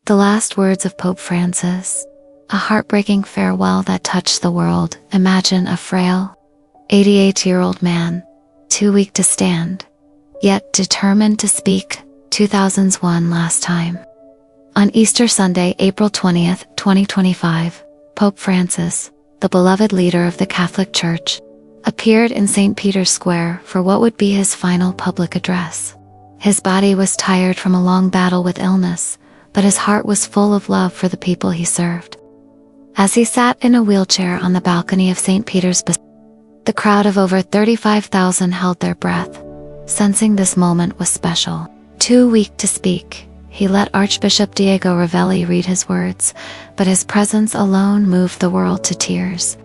The last words of Pope Francis, a heartbreaking farewell that touched the world. Imagine a frail, 88-year-old man, too weak to stand, yet determined to speak. 2001 last time. On Easter Sunday, April 20th, 2025, Pope Francis, the beloved leader of the Catholic Church, appeared in St. Peter's Square for what would be his final public address. His body was tired from a long battle with illness, but his heart was full of love for the people he served. As he sat in a wheelchair on the balcony of St. Peter's Basilica, the crowd of over 35,000 held their breath, sensing this moment was special. Too weak to speak, he let Archbishop Diego Ravelli read his words, but his presence alone moved the world to tears.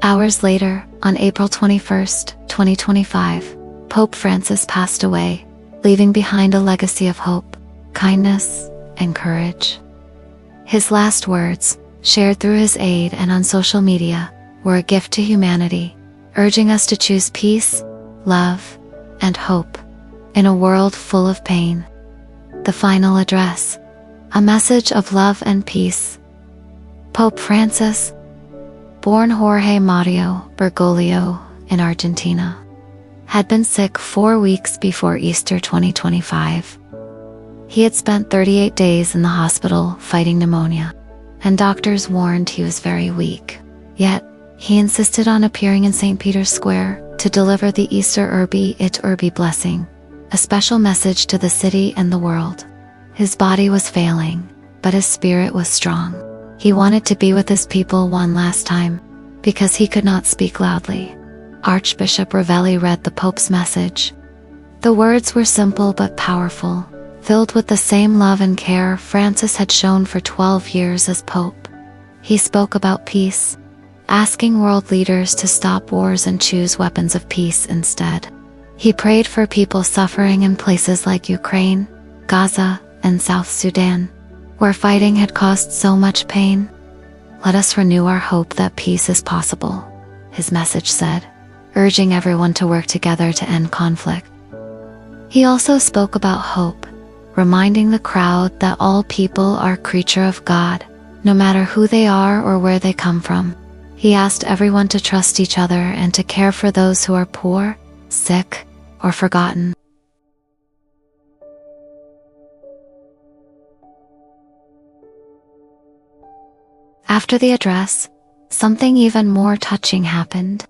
Hours later, on April 21st, 2025, Pope Francis passed away, leaving behind a legacy of hope, kindness, and courage. His last words, shared through his aide and on social media, were a gift to humanity, urging us to choose peace, love, and hope in a world full of pain. The final address, a message of love and peace. Pope Francis, born Jorge Mario Bergoglio in Argentina, had been sick 4 weeks before Easter 2025. He had spent 38 days in the hospital fighting pneumonia, and doctors warned he was very weak. Yet, he insisted on appearing in St. Peter's Square to deliver the Easter Urbi et Urbi blessing, a special message to the city and the world. His body was failing, but his spirit was strong. He wanted to be with his people one last time, because he could not speak loudly. Archbishop Ravelli read the Pope's message. The words were simple but powerful, filled with the same love and care Francis had shown for 12 years as Pope. He spoke about peace, asking world leaders to stop wars and choose weapons of peace instead. He prayed for people suffering in places like Ukraine, Gaza, and South Sudan, where fighting had caused so much pain. Let us renew our hope that peace is possible, his message said, urging everyone to work together to end conflict. He also spoke about hope, reminding the crowd that all people are a creature of God, no matter who they are or where they come from. He asked everyone to trust each other and to care for those who are poor, sick, or forgotten. After the address, something even more touching happened.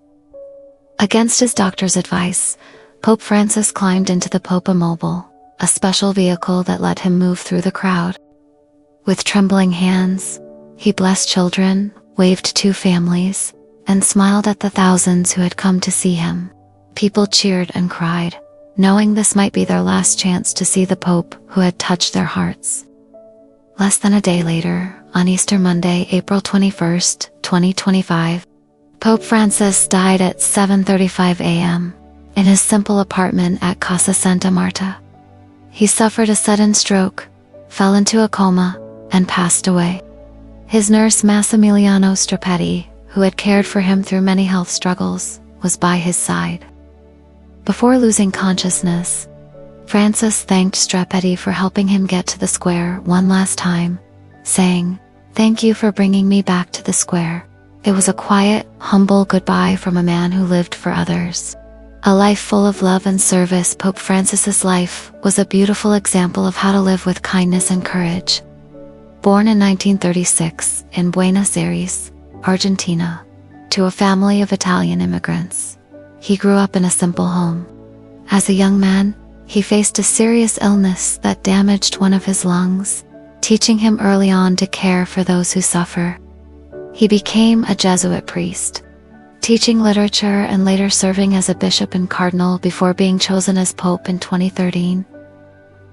Against his doctor's advice, Pope Francis climbed into the Popemobile, a special vehicle that let him move through the crowd. With trembling hands, he blessed children, waved to families, and smiled at the thousands who had come to see him. People cheered and cried, knowing this might be their last chance to see the Pope who had touched their hearts. Less than a day later, on Easter Monday, April 21st, 2025, Pope Francis died at 7:35 a.m. in his simple apartment at Casa Santa Marta. He suffered a sudden stroke, fell into a coma, and passed away. His nurse Massimiliano Strappetti, who had cared for him through many health struggles, was by his side. Before losing consciousness, Francis thanked Strappetti for helping him get to the square one last time, saying, "Thank you for bringing me back to the square." It was a quiet, humble goodbye from a man who lived for others. A life full of love and service. Pope Francis's life was a beautiful example of how to live with kindness and courage. Born in 1936 in Buenos Aires, Argentina, to a family of Italian immigrants, he grew up in a simple home. As a young man, he faced a serious illness that damaged one of his lungs, teaching him early on to care for those who suffer. He became a Jesuit priest, teaching literature and later serving as a bishop and cardinal before being chosen as pope in 2013.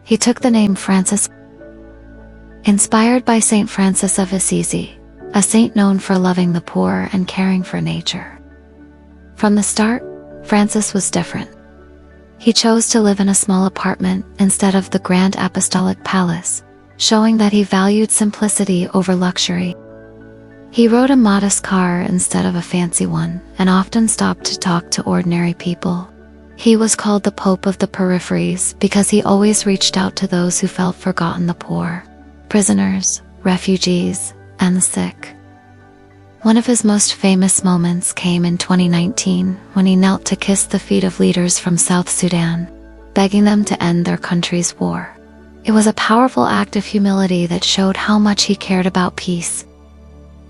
He took the name Francis, inspired by Saint Francis of Assisi, a saint known for loving the poor and caring for nature. From the start, Francis was different. He chose to live in a small apartment instead of the grand apostolic palace, showing that he valued simplicity over luxury. He rode a modest car instead of a fancy one, and often stopped to talk to ordinary people. He was called the Pope of the Peripheries because he always reached out to those who felt forgotten, the poor, prisoners, refugees, and the sick. One of his most famous moments came in 2019 when he knelt to kiss the feet of leaders from South Sudan, begging them to end their country's war. It was a powerful act of humility that showed how much he cared about peace.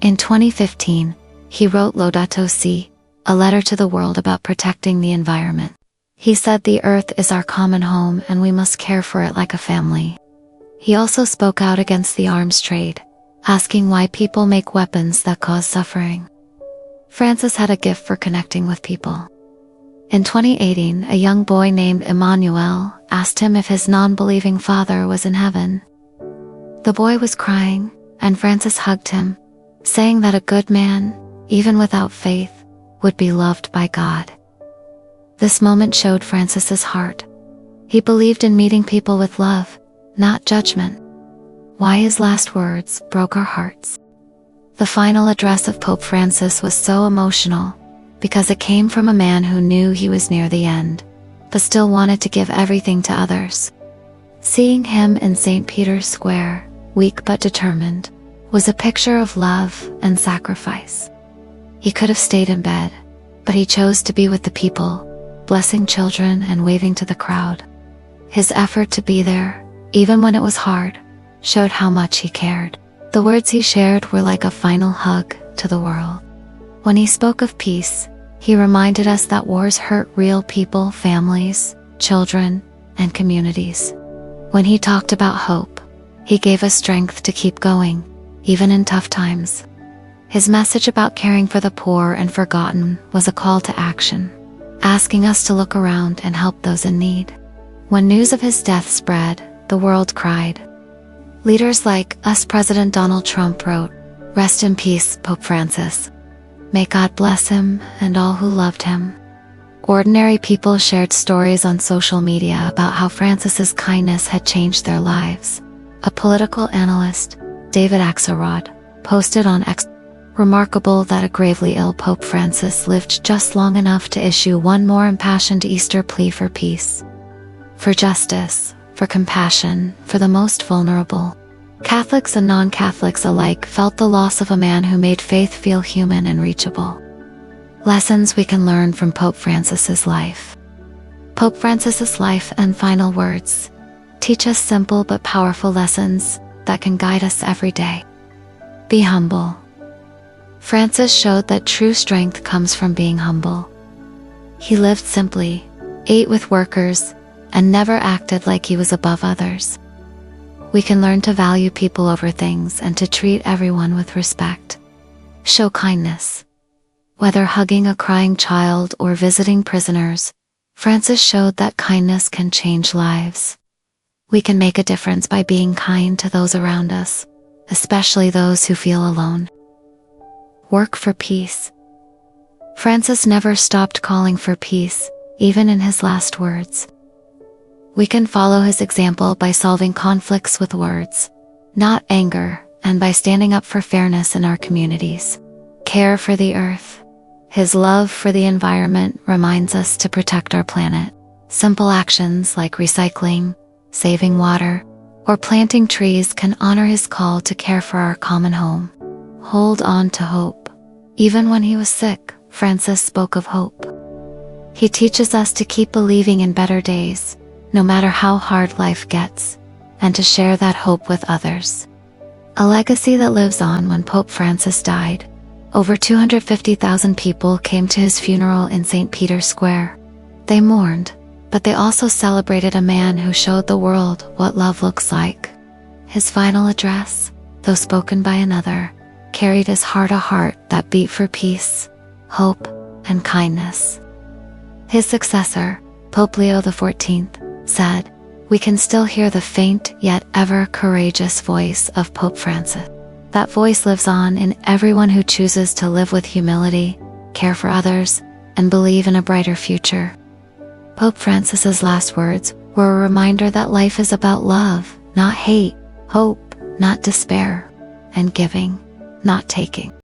In 2015, he wrote Laudato Si, a letter to the world about protecting the environment. He said the earth is our common home and we must care for it like a family. He also spoke out against the arms trade, asking why people make weapons that cause suffering. Francis had a gift for connecting with people. In 2018, a young boy named Emmanuel asked him if his non-believing father was in heaven. The boy was crying, and Francis hugged him, saying that a good man, even without faith, would be loved by God. This moment showed Francis's heart. He believed in meeting people with love, not judgment. Why his last words broke our hearts. The final address of Pope Francis was so emotional, because it came from a man who knew he was near the end, but still wanted to give everything to others. Seeing him in St. Peter's Square, weak but determined, was a picture of love and sacrifice. He could have stayed in bed, but he chose to be with the people, blessing children and waving to the crowd. His effort to be there, even when it was hard, showed how much he cared. The words he shared were like a final hug to the world. When he spoke of peace, he reminded us that wars hurt real people, families, children, and communities. When he talked about hope, he gave us strength to keep going, even in tough times. His message about caring for the poor and forgotten was a call to action, asking us to look around and help those in need. When news of his death spread, the world cried. Leaders like US President Donald Trump wrote, "Rest in peace, Pope Francis. May God bless him and all who loved him." Ordinary people shared stories on social media about how Francis's kindness had changed their lives. A political analyst, David Axelrod, posted on X, "Remarkable that a gravely ill Pope Francis lived just long enough to issue one more impassioned Easter plea for peace, for justice, for compassion, for the most vulnerable." Catholics and non-Catholics alike felt the loss of a man who made faith feel human and reachable. Lessons we can learn from Pope Francis's life. Pope Francis's life and final words teach us simple but powerful lessons that can guide us every day. Be humble. Francis showed that true strength comes from being humble. He lived simply, ate with workers, and never acted like he was above others. We can learn to value people over things and to treat everyone with respect. Show kindness. Whether hugging a crying child or visiting prisoners, Francis showed that kindness can change lives. We can make a difference by being kind to those around us, especially those who feel alone. Work for peace. Francis never stopped calling for peace, even in his last words. We can follow his example by solving conflicts with words, not anger, and by standing up for fairness in our communities. Care for the earth. His love for the environment reminds us to protect our planet. Simple actions like recycling, saving water, or planting trees can honor his call to care for our common home. Hold on to hope. Even when he was sick, Francis spoke of hope. He teaches us to keep believing in better days, no matter how hard life gets, and to share that hope with others. A legacy that lives on. When Pope Francis died, over 250,000 people came to his funeral in St. Peter's Square. They mourned, but they also celebrated a man who showed the world what love looks like. His final address, though spoken by another, carried his heart a heart that beat for peace, hope, and kindness. His successor, Pope Leo XIV, said, "We can still hear the faint yet ever courageous voice of Pope Francis. That voice lives on in everyone who chooses to live with humility, care for others, and believe in a brighter future." Pope Francis's last words were a reminder that life is about love, not hate, hope, not despair, and giving, not taking.